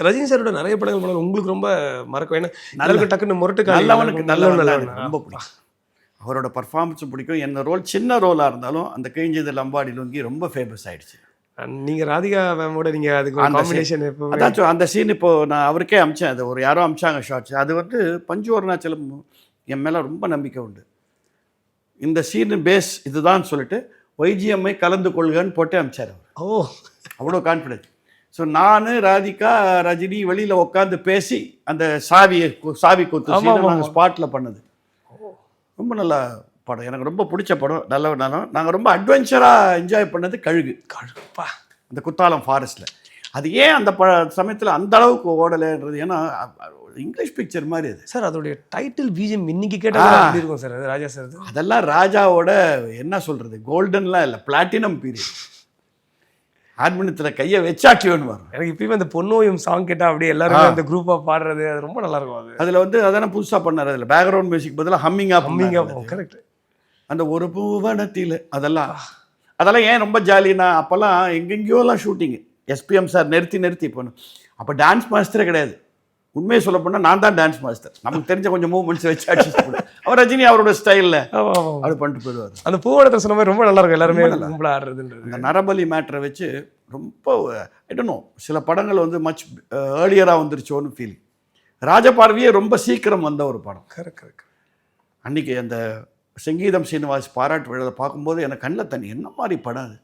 ரஜினி சாரோட நிறைய படங்கள் பண்ணாலும் உங்களுக்கு ரொம்ப மறக்கும். ஏன்னா எல்லாருக்கும் டக்குன்னு முரட்டு நல்லவனுக்கு நல்லவன் ரொம்ப பிடிக்கும். அவரோட பர்ஃபார்மன்ஸும் பிடிக்கும். என்ன ரோல் சின்ன ரோலாக இருந்தாலும் அந்த கிழிஞ்சது லம்பாடி லுங்கி ரொம்ப ஃபேமஸ் ஆகிடுச்சு. நீங்கள் ராதிகா மேமோட நீங்கள் அதுக்கு காம்பினேஷன் அதாச்சும் அந்த சீன் இப்போது நான் அவருக்கே அமிச்சேன். அது ஒரு யாரோ அமிச்சாங்க ஷார்ட்ஸ். அது வந்து பஞ்சு அருணாச்சலம் என் மேலே ரொம்ப நம்பிக்கை உண்டு. இந்த சீனு பேஸ் இதுதான் சொல்லிட்டு ஒய்ஜிஎம்ஐ கலந்து கொள்கன்னு போட்டு அமிச்சார் அவர். ஓ, அவ்வளோ கான்ஃபிடென்ஸ். ஸோ நான் ராதிகா ரஜினி வெளியில் உட்காந்து பேசி அந்த சாவி கொத்து நாங்கள் ஸ்பாட்டில் பண்ணது ரொம்ப நல்ல படம். எனக்கு ரொம்ப பிடிச்ச படம். நாங்கள் ரொம்ப அட்வென்ச்சராக என்ஜாய் பண்ணது கழுகுப்பா இந்த குத்தாலம் ஃபாரஸ்ட்டில். அது ஏன் அந்த சமயத்தில் அந்த அளவுக்கு ஓடலைன்றது, ஏன்னா இங்கிலீஷ் பிக்சர் மாதிரி அது சார். அதோடைய டைட்டில் பிஜிஎம் இன்னைக்கு கேட்டால் இருக்கும் சார். அது ராஜா சார். அதெல்லாம் ராஜாவோட என்ன சொல்கிறது, கோல்டன்லாம் இல்லை, பிளாட்டினம் பீரியட். ஆத்மனத்தில் கையை வச்சாட்டியோன்னு வரும். எனக்கு இப்பயுமே அந்த பொன்னோயும் சாங் கேட்டால் அப்படியே எல்லாருமே அந்த குரூப்பாக பாடுறது அது ரொம்ப நல்லா இருக்கும். அது அதில் வந்து அதான புதுசாக பண்ணார். அதில் பேக்ரவுண்ட் மியூசிக் பதிலாக ஹம்மிங்காக கரெக்ட். அந்த ஒரு பூவனத்தில் அதெல்லாம் ஏன் ரொம்ப ஜாலினா, அப்போல்லாம் எங்கெங்கேயோலாம் ஷூட்டிங்கு எஸ்பிஎம் சார் நிறுத்தி போகணும். அப்போ டான்ஸ் மாஸ்டரே கிடையாது. உண்மையை சொல்ல போனால் நான் தான் டான்ஸ் மாஸ்டர். நமக்கு தெரிஞ்ச கொஞ்சம் மூவ்மெண்ட்ஸ் வச்சு அட்ஜஸ்ட் பண்ணுவேன். அவர் ரஜினி அவரோட ஸ்டைலில் அது பண்ணிட்டு போயிடுவார். அந்த பூவனத்தை சொன்ன மாதிரி ரொம்ப நல்லா இருக்கும். எல்லாருமே கும்பலாக ஆடுறதுன்றது. அந்த நரபலி மேட்டரை வச்சு ரொம்ப ஐடனோ சில படங்கள் வந்து மச் ஏர்லியராக வந்துருச்சோன்னு ஃபீலிங். ராஜபார்வையே ரொம்ப சீக்கிரம் வந்த ஒரு படம். கரெக்ட். அன்றைக்கி அந்த சங்கீதம் சீனிவாஸ் பாராட்டு விழாவை பார்க்கும்போது எனக்கு கண்ணில் தண்ணி, என்ன மாதிரி படம் அது.